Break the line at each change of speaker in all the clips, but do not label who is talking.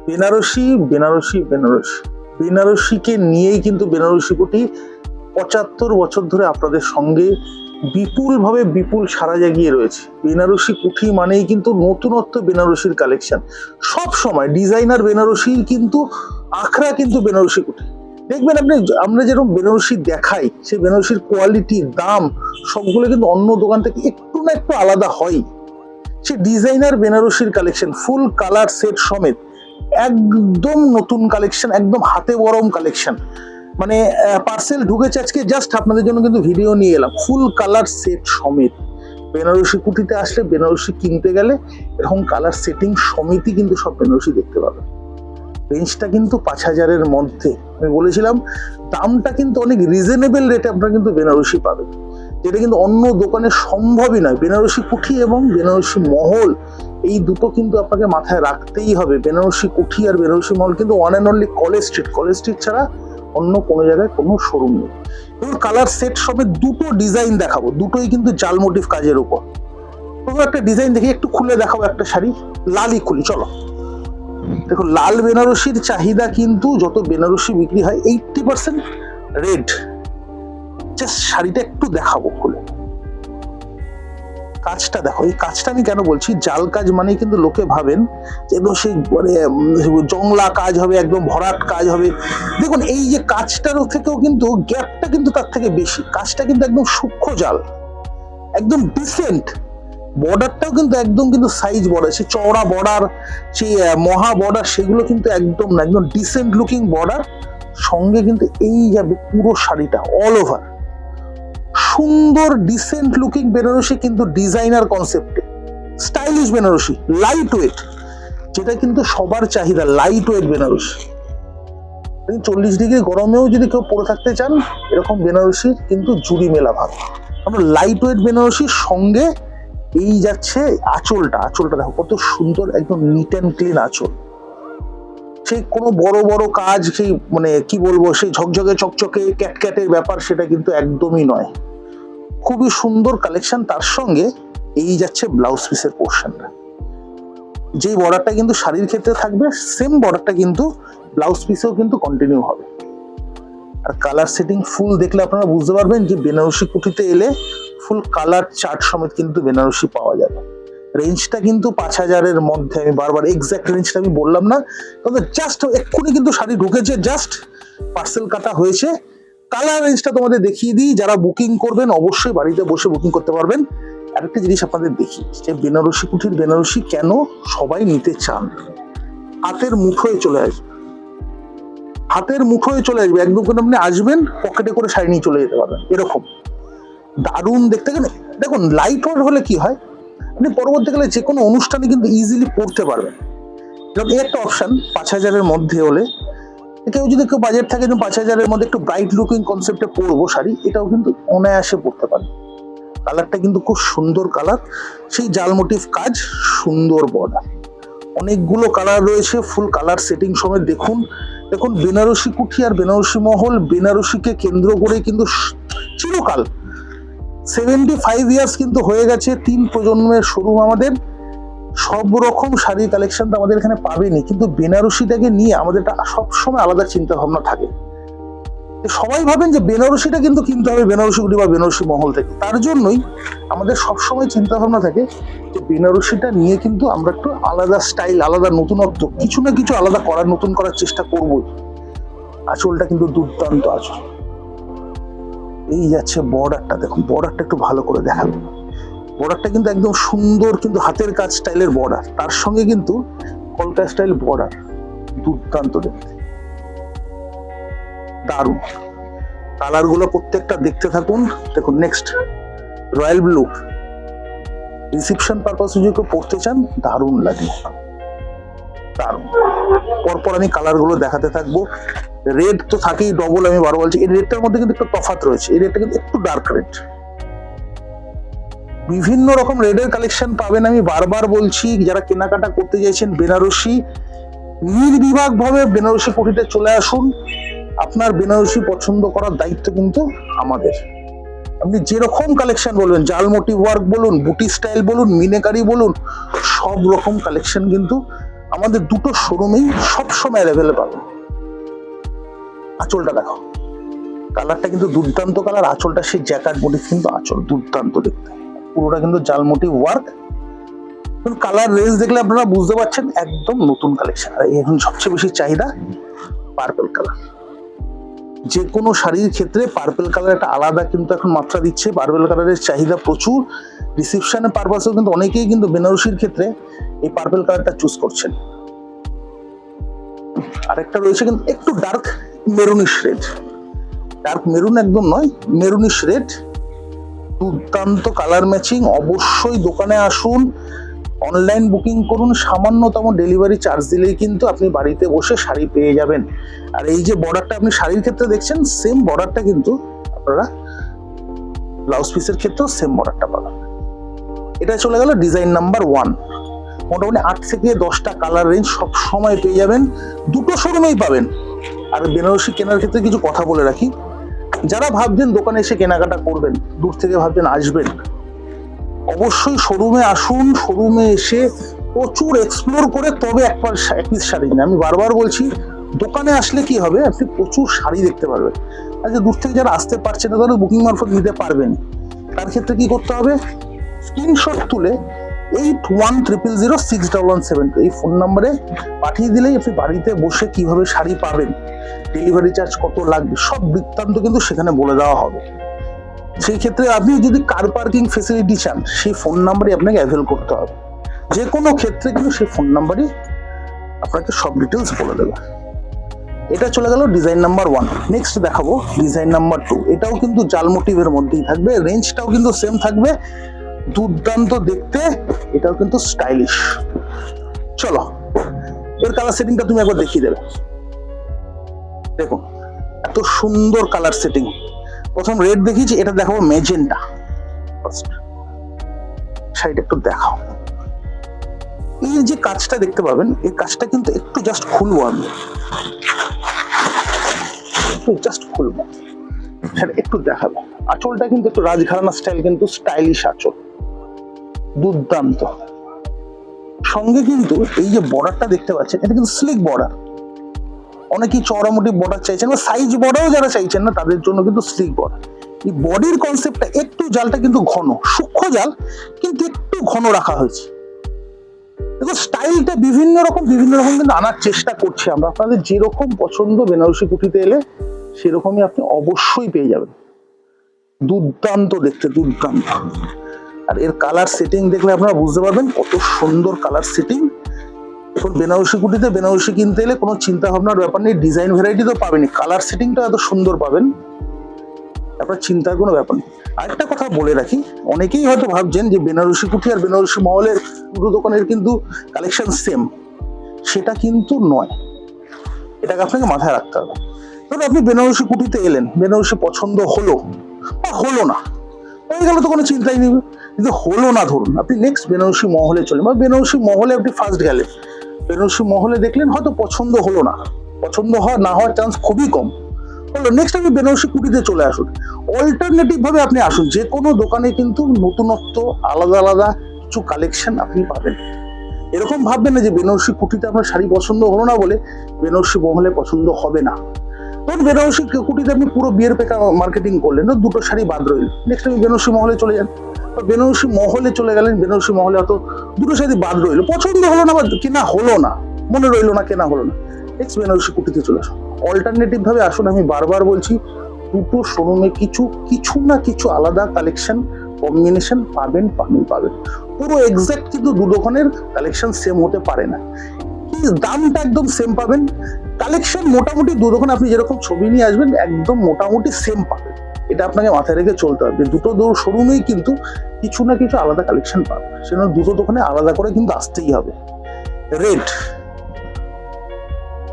বেনারসি বেনারসি বেনারসি বেনারসিকে নিয়েই কিন্তু বেনারসি কুঠি ৭৫ বছর ধরে আপনাদের সঙ্গে বিপুল সাড়া জাগিয়ে রয়েছে। বেনারসি কুঠি মানেই কিন্তু নতুনত্ব বেনারসির কালেকশন, সব সময় ডিজাইনার বেনারসি কিন্তু আখড়া কিন্তু বেনারসি কুঠি। দেখবেন আপনি, আমরা যেরকম বেনারসি দেখাই সে বেনারসির কোয়ালিটি, দাম সবগুলো কিন্তু অন্য দোকান থেকে একটু না একটু আলাদা হয়। সে ডিজাইনার বেনারসির কালেকশন ফুল কালার সেট সমেত, একদম নতুন কালেকশন, একদম হাতে গরম কালেকশন। মানে পার্সেল ঢুকেছে আজকে, জাস্ট আপনাদের জন্য কিন্তু ভিডিও নিয়ে এলাম ফুল কালার সেট সমেত। বেনারসি কুঠিতে আসলে, বেনারসি কিনতে গেলে এরকম কালার সেটিং সমেতই কিন্তু সব বেনারসি দেখতে পাবেন। রেঞ্জটা কিন্তু ৫,০০০-এর মধ্যে। আমি বলেছিলাম দামটা কিন্তু অনেক রিজনেবল রেটে আপনারা কিন্তু বেনারসি পাবেন, যেটা কিন্তু অন্য দোকানে সম্ভবই নয়। বেনারসি কুঠি এবং বেনারসি মহল এই দুটো কিন্তু আপনাকে মাথায় রাখতেই হবে। বেনারসি কুঠি আর বেনারসি মহল কিন্তু one and only college street ছাড়া অন্য কোনো জায়গায় কোনো শোরুম নেই। এবং কালার সেট সমেত দুটো ডিজাইন দেখাবো, দুটোই কিন্তু জাল মোটিভ কাজের উপর। তবু একটা ডিজাইন দেখি, একটু খুলে দেখাবো একটা শাড়ি, লালই খুলি চলো। দেখো, লাল বেনারসির চাহিদা কিন্তু যত বেনারসি বিক্রি হয় 80% রেড। জাস্ট শাড়িটা একটু দেখাবো খুলে, কাজটা দেখো। এই কাজটা আমি কেন বলছি, জাল কাজ মানে কিন্তু লোকে ভাবেন যে সেই মানে জংলা কাজ হবে, একদম ভরাট কাজ হবে। দেখুন এই যে কাজটার থেকেও কিন্তু গ্যাপটা কিন্তু তার থেকে বেশি। কাজটা কিন্তু একদম সূক্ষ্ম জাল, একদম ডিসেন্ট। বর্ডারটাও কিন্তু একদম কিন্তু সাইজ বর্ডার, সেই চওড়া বর্ডার, সেই মহা বর্ডার, সেগুলো কিন্তু একদম না, একদম ডিসেন্ট লুকিং বর্ডার। সঙ্গে কিন্তু এই যাবে পুরো শাড়িটা অল ওভার সুন্দর ডিসেন্ট লুকিং বেনারসি, কিন্তু ডিজাইনার কনসেপ্টে স্টাইলিশ বেনারসি, লাইট ওয়েট, যেটা কিন্তু সবার চাহিদা। লাইট ওয়েট বেনারসি 40 ডিগ্রি গরমেও যদি কেউ পরে থাকতে চান, এরকম বেনারসির কিন্তু জুড়ি মেলা ভাব। আমরা লাইট ওয়েট বেনারসির সঙ্গে এই যাচ্ছে আঁচলটা দেখো কত সুন্দর, একদম নিট অ্যান্ড ক্লিন আঁচল। সেই কোনো বড় বড় কাজ, সেই মানে কি বলবো, সেই ঝকঝকে চকচকে ক্যাটক্যাটের ব্যাপার সেটা কিন্তু একদমই নয়। খুবই সুন্দর কালেকশন। তার সঙ্গে এই যাচ্ছে ব্লাউজ পিসের পোর্শনটা, যেই বর্ডারটা কিন্তু শাড়ির ক্ষেত্রে থাকবে, সেম বর্ডারটা কিন্তু ব্লাউজ পিসেও কিন্তু কন্টিনিউ হবে। আর কালার সেটিং ফুল দেখলে আপনারা বুঝতে পারবেন যে বেনারসি কুঠিতে এলে ফুল কালার চার্ট সমেত কিন্তু বেনারসি পাওয়া যাবে। রেঞ্জটা কিন্তু ৫,০০০-এর মধ্যে। আমি বারবার এক্সাক্ট রেঞ্জটা আমি বললাম না, তবে জাস্ট এক্ষুনি কিন্তু শাড়ি ঢুকেছে, জাস্ট পার্সেল কাটা হয়েছে। কালার রেঞ্জটা তোমাদের দেখিয়ে দিই, যারা বুকিং করবেন অবশ্যই বাড়িতে বসে বুকিং করতে পারবেন। আরেকটা জিনিস আপনাদের দেখি, যে বেনারসি কুঠির বেনারসি কেন সবাই নিতে চান। হাতের মুঠোয় চলে আসবে, হাতের মুঠোয় চলে আসবে, একদম করে আপনি আসবেন, পকেটে করে শাড়ি নিয়ে চলে যেতে পারবেন। এরকম দারুণ দেখতে। দেখুন লাইট ওয়েট হলে কি হয়, আপনি পরবর্তীকালে যে কোনো অনুষ্ঠানে কিন্তু ইজিলি পরতে পারবেন। যেমন এই একটা অপশন ৫,০০০-এর মধ্যে হলে, কেউ যদি কেউ বাজেট থাকে যে ৫,০০০-এর মধ্যে একটু ব্রাইট লুকিং কনসেপ্টে পরবো শাড়ি, এটাও কিন্তু অনায়াসে পরতে পারে। কালারটা কিন্তু খুব সুন্দর কালার, সেই জাল মোটিভ কাজ, সুন্দর বর্ডার, অনেকগুলো কালার রয়েছে, ফুল কালার সেটিং সমেত। দেখুন বেনারসি কুঠি আর বেনারসি মহল বেনারসিকে কেন্দ্র করে কিন্তু চিরকাল 75 ইয়ার্স কিন্তু হয়ে গেছে, 3 প্রজন্মের শোরুম আমাদের। সব রকম শাড়ির কালেকশন তো আমাদের এখানে পাবেনি, কিন্তু বেনারসিটাকে নিয়ে আমাদের একটা সবসময় আলাদা চিন্তা ভাবনা থাকে। সবাই ভাবেন যে বেনারসিটা কিন্তু কিনতে হবে বেনারসি কুঠি বা বেনারসি মহল থেকে। তার জন্যই আমাদের সবসময় চিন্তা ভাবনা থাকে যে বেনারসিটা নিয়ে কিন্তু আমরা একটু আলাদা স্টাইল, আলাদা নতুনত্ব, কিছু না কিছু আলাদা করার, নতুন করার চেষ্টা করবই। আঁচলটা কিন্তু দুর্দান্ত আঁচল। এই যাচ্ছে বর্ডারটা, দেখুন বর্ডারটা একটু ভালো করে দেখাবেন। বর্ডারটা কিন্তু একদম সুন্দর, কিন্তু হাতের কাজ স্টাইলের বর্ডার, তার সঙ্গে কিন্তু কলকা স্টাইল বর্ডার, দুর্দান্ত দেখতে, দারুণ। কালার গুলো প্রত্যেকটা দেখতে থাকুন। দেখুন নেক্সট রয়্যাল ব্লু, রিসেপশন পারপাসে যদি কেউ পড়তে চান দারুণ লাগে, দারুণ। পরপর আমি কালার গুলো দেখাতে থাকবো। রেড তো থাকেই ডবল, আমি বারবার বলছি এই রেডটার মধ্যে কিন্তু একটু তফাৎ রয়েছে, এই রেডটা কিন্তু একটু ডার্ক রেড। বিভিন্ন রকম রেডের কালেকশন পাবেন, আমি বারবার বলছি। যারা কেনাকাটা করতে চাইছেন বেনারসি, নির্বিভাগ ভাবে বেনারসি কুঠিতে চলে আসুন। আপনার বেনারসি পছন্দ করার দায়িত্ব কিন্তু আমাদের। আপনি যেরকম কালেকশন বলবেন, জাল মোটিভ ওয়ার্ক বলুন, বুটি স্টাইল বলুন, মিনেকারি বলুন, সব রকম কালেকশন কিন্তু আমাদের দুটো শোরুমেই সবসময় অ্যাভেলেবল পাবেন। আঁচলটা দেখো, কালারটা কিন্তু দুর্দান্ত কালার, আঁচলটা সেই জ্যাকার্ড মোটিভ কিন্তু আঁচল দুর্দান্ত দেখতে, পুরোটা কিন্তু জাল মোটিভ ওয়ার্ক। কালার রেঞ্জ দেখলে আপনারা বুঝতে পারছেন একদম নতুন কালেকশন। আর এখন সবচেয়ে বেশি চাহিদা পার্পল কালার, যে কোনো শাড়ির ক্ষেত্রে পার্পল কালার একটা আলাদা কিন্তু এখন মাত্রা দিচ্ছে। পার্পল কালারের চাহিদা প্রচুর, রিসেপশনের পারপাসেও কিন্তু অনেকেই কিন্তু বেনারসির ক্ষেত্রে এই পার্পল কালারটা চুজ করছেন। আরেকটা রয়েছে কিন্তু একটু dark maroonish red, dark maroon একদম নয়, মেরুনিশ রেড, দুর্দান্ত কালার ম্যাচিং। অবশ্যই দোকানে আসুন, অনলাইন বুকিং করুন, সামান্যতম ডেলিভারি চার্জ দিলেই কিন্তু আপনি বাড়িতে বসে শাড়ি পেয়ে যাবেন। আর এই যে বর্ডারটা আপনি শাড়ির ক্ষেত্রে দেখছেন, সেম বর্ডারটা কিন্তু আপনারা ব্লাউজ পিসের ক্ষেত্রেও সেম বর্ডারটা পাবেন। এটা চলে গেল ডিজাইন নাম্বার 1। মোটামুটি 8 থেকে 10টা কালার রেঞ্জ সব সময় পেয়ে যাবেন, দুটো শোরুমেই পাবেন। আর বেনারসি কেনার ক্ষেত্রে কিছু কথা বলে রাখি, যারা ভাবছেন দোকানে এসে কেনাকাটা করবেন, দূর থেকে ভাবছেন আসবেন, অবশ্যই শোরুমে আসুন। শোরুমে এসে প্রচুর এক্সপ্লোর করে তবে এক পিস শাড়ি কিনে। আমি বারবার বলছি, দোকানে আসলে কি হবে, আপনি প্রচুর শাড়ি দেখতে পারবেন। আর যে দূর থেকে যারা আসতে পারছেন না, তাহলে বুকিং মারফত নিতে পারবেন। তার ক্ষেত্রে কি করতে হবে, স্ক্রিনশট তুলে 8100061172 এই ফোন নাম্বারে পাঠিয়ে দিলেই আপনি বাড়িতে বসে কিভাবে শাড়ি পাবেন, ডেলিভারি চার্জ কত লাগবে, সব বৃত্তান্ত কিন্তু সেখানে বলে দেওয়া হবে। সেই ক্ষেত্রে আপনি যদি কার পার্কিং ফেসিলিটি চান, সেই ফোন নাম্বারই আপনাকে অ্যাভেল করতে হবে। যে কোনো ক্ষেত্রে কিন্তু সেই ফোন নাম্বারই আপনাকে সব ডিটেলস বলে দেবে। এটা চলে গেল ডিজাইন নাম্বার 1। নেক্সট দেখাবো ডিজাইন নাম্বার 2। এটাও কিন্তু জাল মোটিভের মধ্যেই থাকবে, রেঞ্জটাও কিন্তু সেম থাকবে, দুর্দান্ত দেখতে, এটাও কিন্তু স্টাইলিশ। চলো এর কালার সেটিংটা তুমি একবার দেখিয়ে দেবে। দেখুন এত সুন্দর কালার সেটিং। প্রথম রেড দেখিয়েছি, এটা দেখাবো ম্যাজেন্টা। শাড়িটা একটু দেখাও। এই যে কাজটা দেখতে পাবেন, এই কাজটা কিন্তু একটু জাস্ট খুলবো আমি, একটু জাস্ট খুলবো, সেটা একটু দেখাবো। আঁচলটা কিন্তু একটু রাজঘরানা স্টাইল, কিন্তু স্টাইলিশ আঁচল, দুর্দান্ত। সঙ্গে কিন্তু এই যে বর্ডারটা দেখতে পাচ্ছেন, এটা কিন্তু স্লিক বর্ডার। অনেকেই চওড়া মোটি বর্ডার চাইছেন বা সাইজ বর্ডারও যারা চাইছেন না, তাদের জন্য কিন্তু স্লিক বর্ডার। এই বডির কনসেপ্টটা একটু, জালটা কিন্তু ঘন, সূক্ষ্ম জাল কিন্তু একটু ঘন রাখা হয়েছে। দেখো স্টাইলটা বিভিন্ন রকম কিন্তু আনার চেষ্টা করছি আমরা। আপনাদের যেরকম পছন্দ বেনারসি কুটিতে এলে সেরকমই আপনি অবশ্যই পেয়ে যাবেন। দুর্দান্ত দেখতে, দুর্দান্ত। আর এর কালার সেটিং দেখলে আপনারা বুঝতে পারবেন কত সুন্দর কালার সেটিং। এখন বেনারসি কুটিতে বেনারসি কিনতে এলে কোনো চিন্তা ভাবনার ব্যাপার নেই, ডিজাইন ভ্যারাইটি তো পাবেনই, কালার সেটিংটা এত সুন্দর পাবেন, আপনার চিন্তার কোনো ব্যাপার নেই। আরেকটা কথা বলে রাখি, অনেকেই হয়তো ভাবছেন যে বেনারসি কুঠি আর বেনারসি মহলের দুটো দোকানের কিন্তু কালেকশন সেম, সেটা কিন্তু নয়। এটাকে আপনাকে মাথায় রাখতে হবে। ধরুন আপনি বেনারসি কুটিতে এলেন, বেনারসি পছন্দ হলো বা হলো না, হয়ে গেল তো কোনো চিন্তাই নেই। কিন্তু হলো না, ধরুন আপনি নেক্সট বেনারসি মহলে চলেন, বা বেনারসি মহলে আপনি ফার্স্ট গেলেন, বেনারসি মহলে দেখলেন হয়তো পছন্দ হলো না, পছন্দ হওয়ার না হওয়ার চান্স খুবই কম, হলো নেক্সট আপনি বেনারসি কুটিতে চলে আসুন। অল্টারনেটিভ ভাবে আপনি আসুন, যে কোনো দোকানে কিন্তু নতুনত্ব, আলাদা আলাদা কিছু কালেকশন আপনি পাবেন। এরকম ভাববেন না যে বেনারসি কুটিতে আপনার শাড়ি পছন্দ হলো না বলে বেনারসি মহলে পছন্দ হবে না। ধরুন বেনারসি কুটিতে আপনি পুরো বিয়ের পেকা মার্কেটিং করলেন, দুটো শাড়ি বাদ রইল, নেক্সট আপনি বেনারসি মহলে চলে যান, বা বেনারসি মহলে চলে গেলেন, বেনারসি মহলে হয়তো দুটো শাড়ি বাদ রইল, পছন্দ হলো না বা কেনা হলো না, মনে রইলো না, কেনা হলো না, নেক্সট বেনারসি কুটিতে চলে আসুন। অল্টারনেটিভ ভাবে আসুন। আমি বারবার বলছি, দুটো শোরুমে কিছু না কিছু আলাদা কালেকশন কম্বিনেশন পাবেন। পুরো এক্সাক্ট কিন্তু দু দোকানের কালেকশন সেম হতে পারে না, দামটা একদম সেম পাবেন। কালেকশন মোটামুটি দু দোকানে আপনি যেরকম ছবি নিয়ে আসবেন একদম মোটামুটি সেম পাবেন। এটা আপনাকে মাথায় রেখে চলতে হবে। দুটো শোরুমেই কিন্তু কিছু না কিছু আলাদা কালেকশন পাবেন, সেজন্য দুটো দোকানে আলাদা করে কিন্তু আসতেই হবে।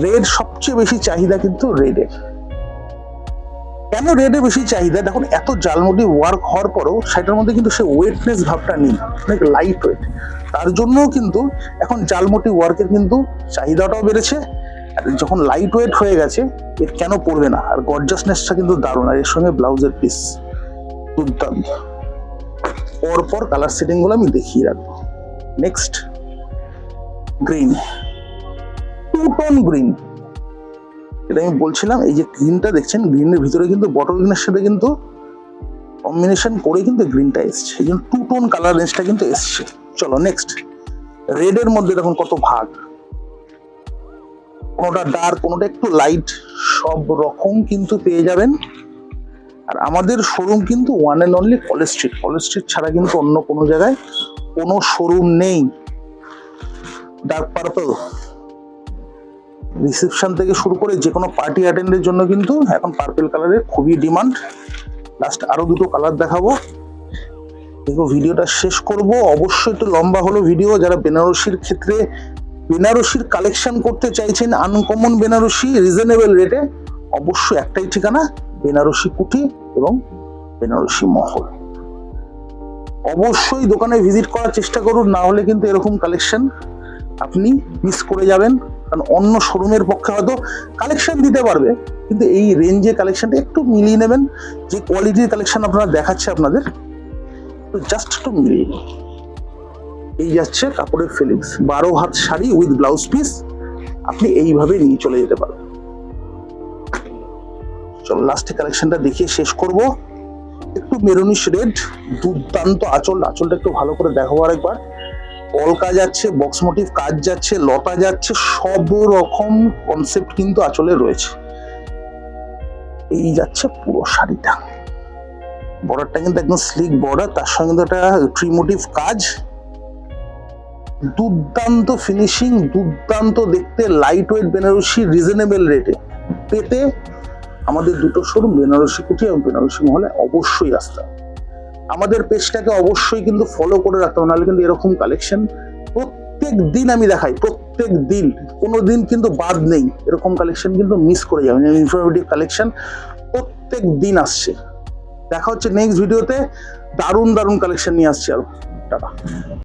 রেড সবচেয়ে বেশি চাহিদা কিন্তু রেডের। কেন রেডে বেশি চাহিদা? দেখুন এত জালমুটি ওয়ার্ক হওয়ার পরেও সেটার মধ্যে কিন্তু সে ওয়েটনেস ভাবটা নেই, অনেক লাইট ওয়েট। তার জন্য কিন্তু এখন জালমুটি ওয়ার্কের কিন্তু চাহিদাটাও বেড়েছে। আর যখন লাইট ওয়েট হয়ে গেছে, এর কেন পড়বে না? আর গর্জাসনেসটা কিন্তু দারুণ, আর এর সঙ্গে ব্লাউজের পিস দুর্দান্ত। পরপর কালার সেটিং গুলো আমি দেখিয়ে রাখবো। Next green, two tone green, এটা আমি বলছিলাম। এই যে গ্রিনটা দেখছেন, গ্রিনের ভিতরে কিন্তু বটল গ্রিনের সাথে কিন্তু কম্বিনেশন করে কিন্তু গ্রিনটা এসছে, এই জন্য টু টোন কালার রেঞ্জটা কিন্তু এসছে। চলো নেক্সট, রেডের মধ্যে দেখুন কত ভাগ, কোনোটা ডার্ক, কোনোটা একটু লাইট, সব রকম কিন্তু পেয়ে যাবেন। আর আমাদের শোরুম কিন্তু one and only college street, college street ছাড়া কিন্তু অন্য কোনো জায়গায় কোনো শোরুম নেই। ডার্ক পার্পল রিসেপশন থেকে শুরু করে যে কোনো পার্টি অ্যাটেন্ডের জন্য কিন্তু এখন পার্পল কালারের খুবই ডিমান্ড। লাস্ট আরো দুটো কালার দেখাবো, দেখো ভিডিওটা শেষ করব। অবশ্যই একটু লম্বা হলো ভিডিও। যারা বেনারসির ক্ষেত্রে বেনারসির কালেকশন করতে চাইছেন, আনকমন বেনারসি রিজনেবল রেটে, অবশ্যই একটাই ঠিকানা, বেনারসি কুঠি এবং বেনারসি মহল। অবশ্যই দোকানে ভিজিট করার চেষ্টা করুন, না হলে কিন্তু এরকম কালেকশন আপনি মিস করে যাবেন। কারণ অন্য শোরুমের পক্ষে হয়তো কালেকশন দিতে পারবে, কিন্তু এই রেঞ্জে কালেকশনটা একটু মিলিয়ে নেবেন। যে কোয়ালিটির কালেকশন আপনারা দেখাচ্ছে আপনাদের, তো জাস্ট একটু মিলিয়ে নিন। এই যাচ্ছে কাপড়ের ফিলিংস, 12 হাত শাড়ি উইথ ব্লাউজ পিস, আপনি এইভাবে নিয়ে চলে যেতে পারবেন। চলো লাস্টে কালেকশনটা দেখিয়ে শেষ করব। একটু মেরুনিশ রেড, দুর্দান্ত আঁচল, আঁচলটা একটু ভালো করে দেখাবো আরেকবার। কলকা যাচ্ছে, বক্স মোটিভ কাজ যাচ্ছে, লতা যাচ্ছে, সব রকম কনসেপ্ট কিন্তু আঁচলে রয়েছে। এই যাচ্ছে পুরো শাড়িটা, বর্ডারটা কিন্তু একদম স্লিক বর্ডার, তার সঙ্গে কিন্তু একটা ট্রি মোটিভ কাজ, দুর্দান্ত ফিনিশিং, দুর্দান্ত দেখতে, লাইট ওয়েট বেনারসি রিজনেবল রেটে পেতে আমাদের দুটো শোরুম বেনারসি কুঠি এবং বেনারসি মহলে অবশ্যই আসতে হবে। আমাদের পেজটাকে অবশ্যই কিন্তু ফলো করে রাখতে হবে, নাহলে কিন্তু এরকম কালেকশন প্রত্যেক দিন আমি দেখাই, প্রত্যেক দিন, কোনো দিন কিন্তু বাদ নেই, এরকম কালেকশন কিন্তু মিস করে যাবেন। ইনফরমেটিভ কালেকশন প্রত্যেক দিন আসছে। দেখা হচ্ছে নেক্সট ভিডিওতে, দারুণ দারুণ কালেকশন নিয়ে আসছে আরো। টাটা।